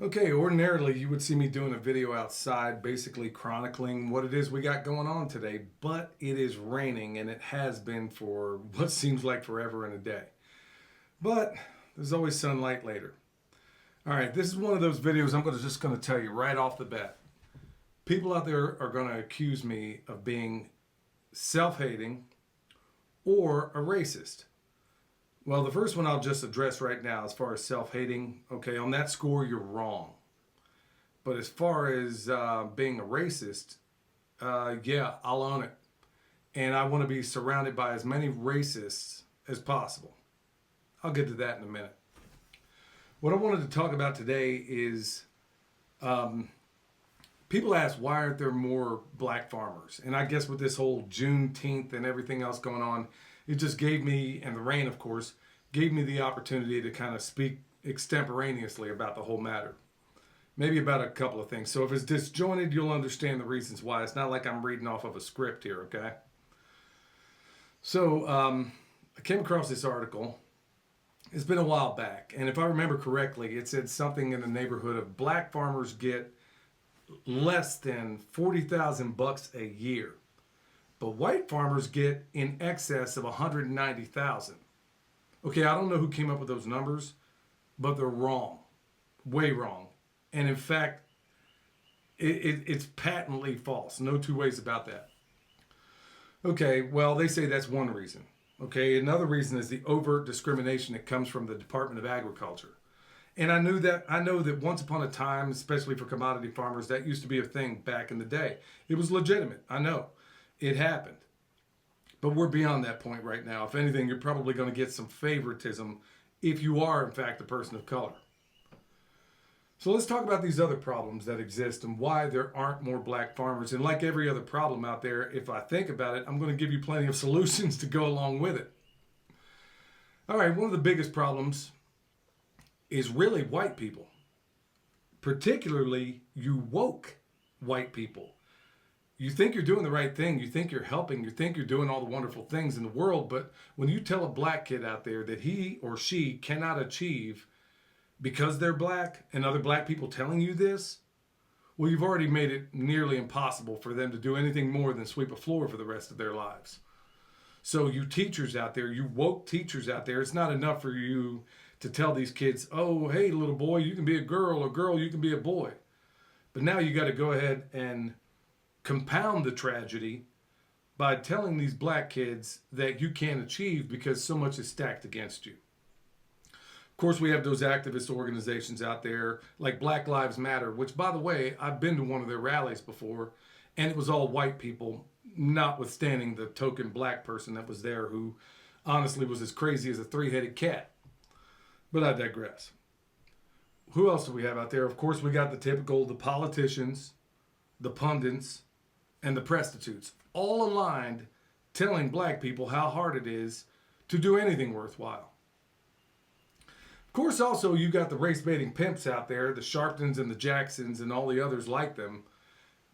Okay, ordinarily you would see me doing a video outside basically chronicling what it is we got going on today, but it is raining and it has been for what seems like forever and a day. But there's always sunlight later. All right, this is one of those videos just going to tell you right off the bat. People out there are going to accuse me of being self-hating or a racist. Well, the first one I'll just address right now as far as self-hating. Okay, on that score, you're wrong. But as far as being a racist, yeah, I'll own it. And I want to be surrounded by as many racists as possible. I'll get to that in a minute. What I wanted to talk about today is people ask, why aren't there more black farmers? And I guess with this whole Juneteenth and everything else going on, it just gave me, and the rain, of course, gave me the opportunity to kind of speak extemporaneously about the whole matter. Maybe about a couple of things. So if it's disjointed, you'll understand the reasons why. It's not like I'm reading off of a script here, okay? So I came across this article. It's been a while back. And if I remember correctly, it said something in the neighborhood of black farmers get less than $40,000 a year. But white farmers get in excess of $190,000. Okay, I don't know who came up with those numbers, but they're wrong, way wrong. And in fact, it's patently false. No two ways about that. Okay, well, they say that's one reason. Okay, another reason is the overt discrimination that comes from the Department of Agriculture. And I know that once upon a time, especially for commodity farmers, that used to be a thing back in the day. It was legitimate. I know. It happened. But we're beyond that point right now. If anything, you're probably going to get some favoritism if you are, in fact, a person of color. So let's talk about these other problems that exist and why there aren't more black farmers. And like every other problem out there, if I think about it, I'm going to give you plenty of solutions to go along with it. All right, one of the biggest problems is really white people, particularly you woke white people. You think you're doing the right thing, you think you're helping, you think you're doing all the wonderful things in the world, but when you tell a black kid out there that he or she cannot achieve because they're black and other black people telling you this, well, you've already made it nearly impossible for them to do anything more than sweep a floor for the rest of their lives. So you teachers out there, you woke teachers out there, it's not enough for you to tell these kids, oh, hey, little boy, you can be a girl, or girl, you can be a boy. But now you got to go ahead and compound the tragedy by telling these black kids that you can't achieve because so much is stacked against you. Of course, we have those activist organizations out there like Black Lives Matter, which, by the way, I've been to one of their rallies before, and it was all white people, notwithstanding the token black person that was there who honestly was as crazy as a three-headed cat. But I digress. Who else do we have out there? Of course, we got the politicians, the pundits, and the prostitutes, all aligned telling black people how hard it is to do anything worthwhile. Of course, also, you got the race-baiting pimps out there, the Sharptons and the Jacksons and all the others like them,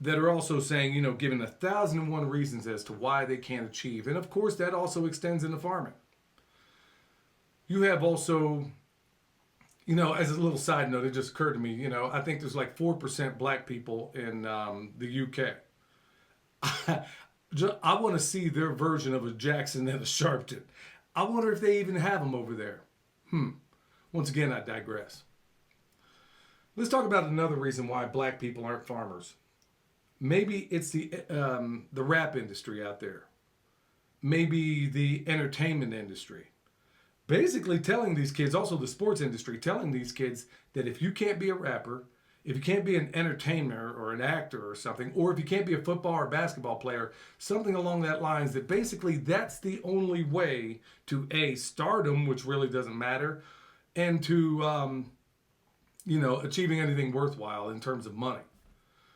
that are also saying, giving 1,001 reasons as to why they can't achieve. And of course, that also extends into farming. You have also, as a little side note, it just occurred to me, I think there's like 4% black people in the UK. I want to see their version of a Jackson and a Sharpton. I wonder if they even have them over there. Once again, I digress. Let's talk about another reason why black people aren't farmers. Maybe it's the rap industry out there. Maybe the entertainment industry. Basically telling these kids, also the sports industry, telling these kids that if you can't be a rapper, if you can't be an entertainer or an actor or something, or if you can't be a football or basketball player, something along that lines, that basically that's the only way to A, stardom, which really doesn't matter, and to, achieving anything worthwhile in terms of money.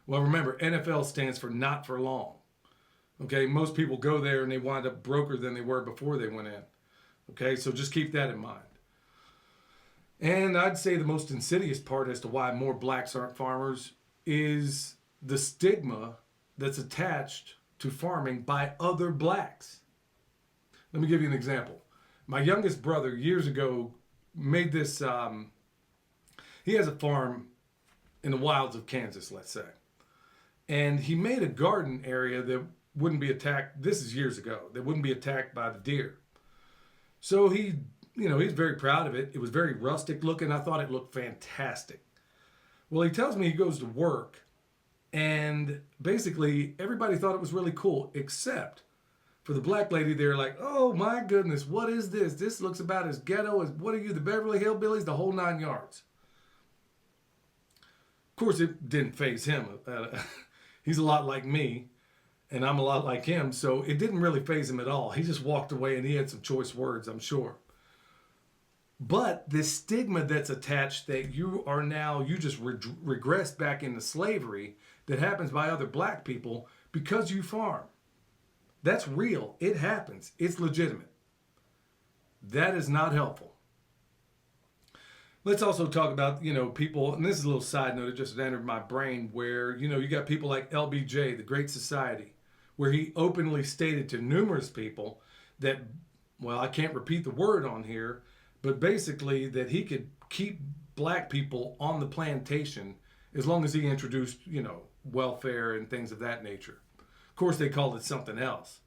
Well, remember, NFL stands for not for long. Okay, most people go there and they wind up broker than they were before they went in. Okay, so just keep that in mind. And I'd say the most insidious part as to why more blacks aren't farmers is the stigma that's attached to farming by other blacks. Let me give you an example. My youngest brother years ago made this, he has a farm in the wilds of Kansas, let's say. And he made a garden area that wouldn't be attacked. This is years ago. That wouldn't be attacked by the deer. So he's very proud of it. It was very rustic looking. I thought it looked fantastic. Well, he tells me he goes to work, and basically everybody thought it was really cool, except for the black lady. They're like, oh my goodness, what is this? This looks about as ghetto as, what are you, the Beverly Hillbillies? The whole 9 yards. Of course, it didn't faze him. He's a lot like me, and I'm a lot like him, so it didn't really faze him at all. He just walked away, and he had some choice words, I'm sure. But this stigma that's attached that you just regressed back into slavery that happens by other black people because you farm. That's real. It happens. It's legitimate. That is not helpful. Let's also talk about, people, and this is a little side note, it just entered my brain, where, you got people like LBJ, the Great Society, where he openly stated to numerous people that, well, I can't repeat the word on here, but basically that he could keep black people on the plantation as long as he introduced, welfare and things of that nature. Of course, they called it something else,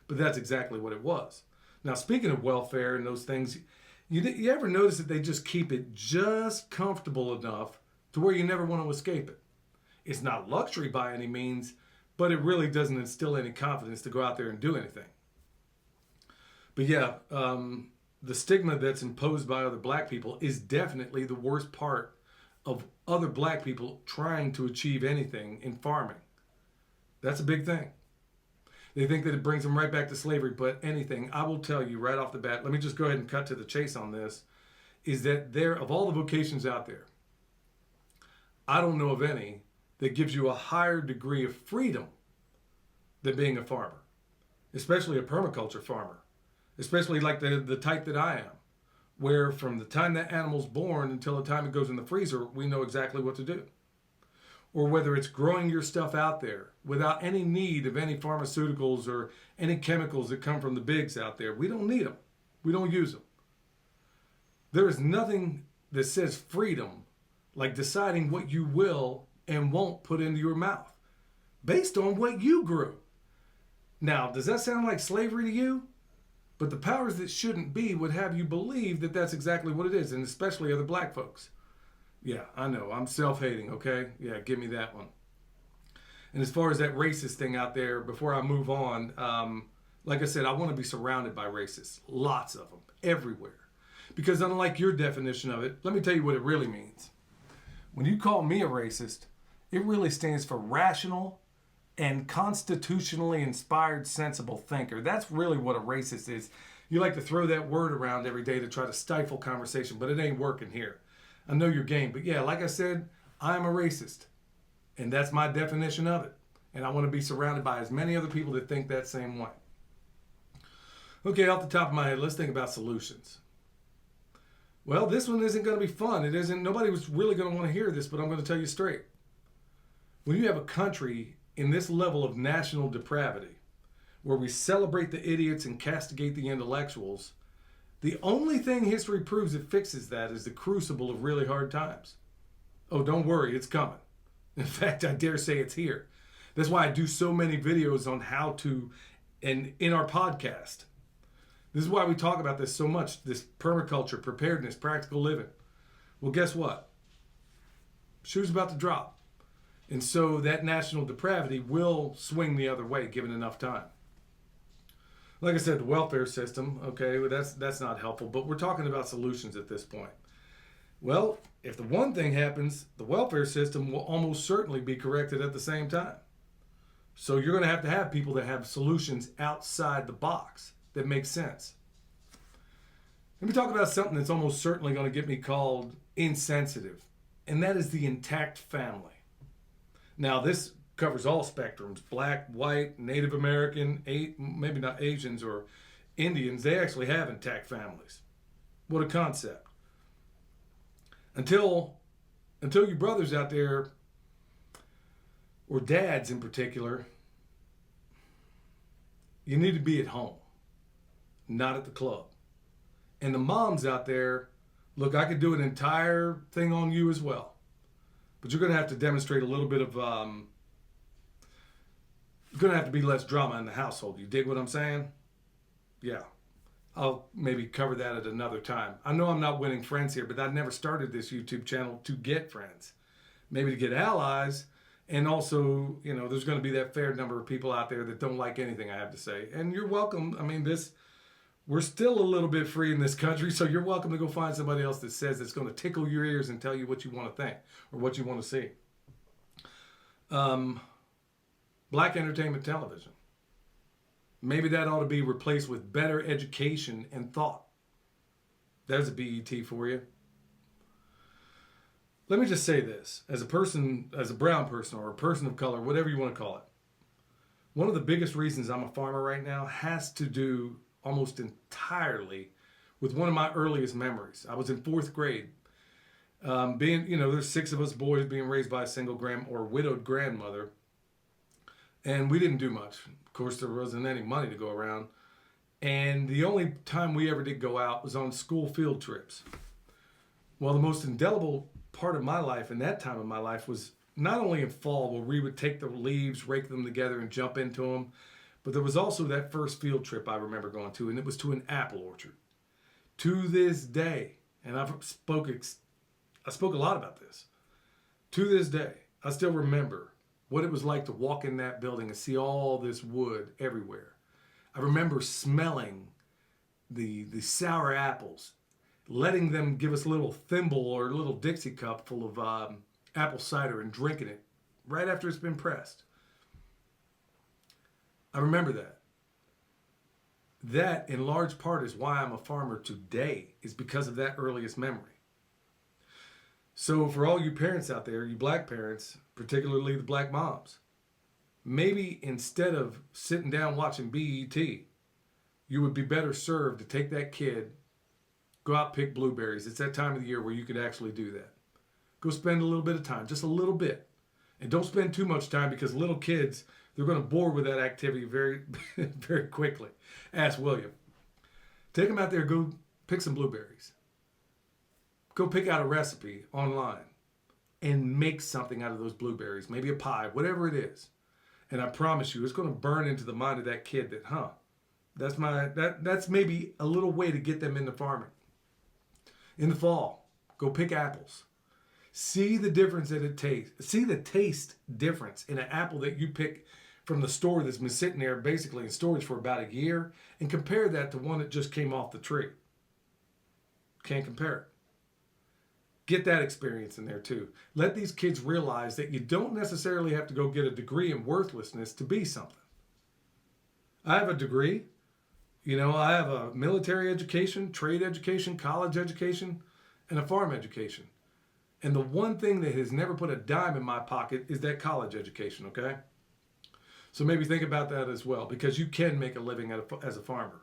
but that's exactly what it was. Now, speaking of welfare and those things, you ever notice that they just keep it just comfortable enough to where you never want to escape it? It's not luxury by any means, but it really doesn't instill any confidence to go out there and do anything. But yeah, the stigma that's imposed by other black people is definitely the worst part of other black people trying to achieve anything in farming. That's a big thing. They think that it brings them right back to slavery, but anything, I will tell you right off the bat, let me just go ahead and cut to the chase on this, is that of all the vocations out there, I don't know of any that gives you a higher degree of freedom than being a farmer, especially a permaculture farmer, especially like the type that I am, where from the time that animal's born until the time it goes in the freezer, we know exactly what to do. Or whether it's growing your stuff out there without any need of any pharmaceuticals or any chemicals that come from the bigs out there. We don't need them. We don't use them. There is nothing that says freedom like deciding what you will and won't put into your mouth based on what you grew. Now, does that sound like slavery to you? But the powers that shouldn't be would have you believe that that's exactly what it is, and especially other black folks. Yeah, I know. I'm self-hating, okay? Yeah, give me that one. And as far as that racist thing out there, before I move on, like I said, I want to be surrounded by racists. Lots of them. Everywhere. Because unlike your definition of it, let me tell you what it really means. When you call me a racist, it really stands for rational and constitutionally inspired sensible thinker. That's really what a racist is. You like to throw that word around every day to try to stifle conversation, but it ain't working here. I know your game, but yeah, like I said, I'm a racist, and that's my definition of it. And I want to be surrounded by as many other people that think that same way. Okay, off the top of my head, let's think about solutions. Well, this one isn't going to be fun. It isn't. Nobody was really going to want to hear this, but I'm going to tell you straight. When you have a country in this level of national depravity, where we celebrate the idiots and castigate the intellectuals, the only thing history proves that fixes that is the crucible of really hard times. Oh, don't worry, it's coming. In fact, I dare say it's here. That's why I do so many videos on how to, and in our podcast. This is why we talk about this so much, this permaculture, preparedness, practical living. Well, guess what? Shoe's about to drop. And so that national depravity will swing the other way given enough time. Like I said, the welfare system, okay, well, that's not helpful, but we're talking about solutions at this point. Well, if the one thing happens, the welfare system will almost certainly be corrected at the same time. So you're going to have people that have solutions outside the box that make sense. Let me talk about something that's almost certainly going to get me called insensitive, and that is the intact family. Now, this covers all spectrums, black, white, Native American, maybe not Asians or Indians. They actually have intact families. What a concept. Until you brothers out there, or dads in particular, you need to be at home, not at the club. And the moms out there, look, I could do an entire thing on you as well. but you're going to have to demonstrate a little bit of, going to have to be less drama in the household. You dig what I'm saying? Yeah. I'll maybe cover that at another time. I know I'm not winning friends here, but I never started this YouTube channel to get friends. Maybe to get allies. And also, you know, there's going to be that fair number of people out there that don't like anything I have to say. And you're welcome. I mean, we're still a little bit free in this country, so you're welcome to go find somebody else that says it's going to tickle your ears and tell you what you want to think or what you want to see. Black entertainment television. Maybe that ought to be replaced with better education and thought. There's a BET for you. Let me just say this. As a person, as a brown person or a person of color, whatever you want to call it, one of the biggest reasons I'm a farmer right now has to do almost entirely with one of my earliest memories. I was in 4th grade. There's 6 of us boys being raised by a single or widowed grandmother. And we didn't do much. Of course, there wasn't any money to go around. And the only time we ever did go out was on school field trips. Well, the most indelible part of my life in that time of my life was not only in fall where we would take the leaves, rake them together and jump into them, but there was also that first field trip I remember going to, and it was to an apple orchard. To this day, and I spoke a lot about this. To this day, I still remember what it was like to walk in that building and see all this wood everywhere. I remember smelling the sour apples, letting them give us a little thimble or a little Dixie cup full of apple cider and drinking it right after it's been pressed. I remember that. That, in large part, is why I'm a farmer today, is because of that earliest memory. So for all you parents out there, you black parents, particularly the black moms, maybe instead of sitting down watching BET, you would be better served to take that kid, go out, pick blueberries. It's that time of the year where you could actually do that. Go spend a little bit of time, just a little bit. And don't spend too much time because little kids, they're going to bore with that activity very, very quickly. Ask William. Take them out there, go pick some blueberries. Go pick out a recipe online and make something out of those blueberries, maybe a pie, whatever it is. And I promise you, it's going to burn into the mind of that kid that, that's maybe a little way to get them into farming. In the fall, go pick apples. See the difference that it tastes. See the taste difference in an apple that you pick from the store that's been sitting there basically in storage for about a year, and compare that to one that just came off the tree. Can't compare it. Get that experience in there too. Let these kids realize that you don't necessarily have to go get a degree in worthlessness to be something. I have a degree. I have a military education, trade education, college education, and a farm education. And the one thing that has never put a dime in my pocket is that college education, okay? So maybe think about that as well, because you can make a living as a farmer.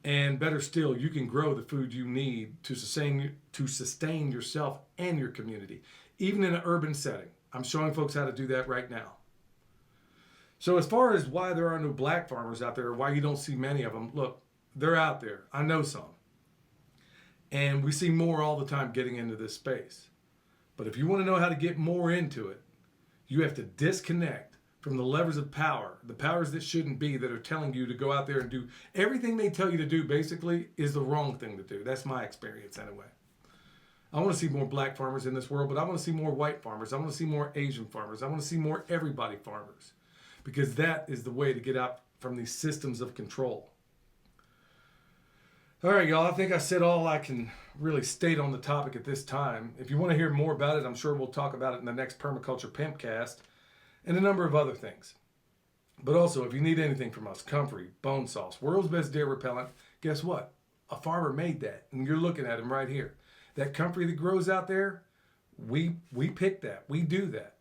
And better still, you can grow the food you need to sustain yourself and your community, even in an urban setting. I'm showing folks how to do that right now. So as far as why there are no black farmers out there, or why you don't see many of them, look, they're out there. I know some. And we see more all the time getting into this space. But if you want to know how to get more into it, you have to disconnect from the levers of power, the powers that shouldn't be, that are telling you to go out there and do everything they tell you to do, basically, is the wrong thing to do. That's my experience anyway. I want to see more black farmers in this world, but I want to see more white farmers. I want to see more Asian farmers. I want to see more everybody farmers, because that is the way to get out from these systems of control. All right, y'all, I think I said all I can really state on the topic at this time. If you want to hear more about it, I'm sure we'll talk about it in the next Permaculture Pimpcast, and a number of other things. But also, if you need anything from us, comfrey, bone sauce, world's best deer repellent, guess what? A farmer made that, and you're looking at him right here. That comfrey that grows out there, we pick that. We do that.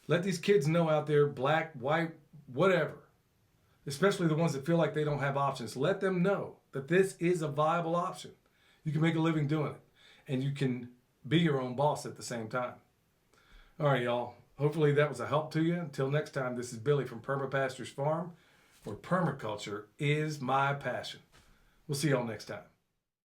Let these kids know out there, black, white, whatever, especially the ones that feel like they don't have options. Let them know that this is a viable option. You can make a living doing it, and you can be your own boss at the same time. All right, y'all. Hopefully that was a help to you. Until next time, this is Billy from Perma Pastures Farm, where permaculture is my passion. We'll see y'all next time.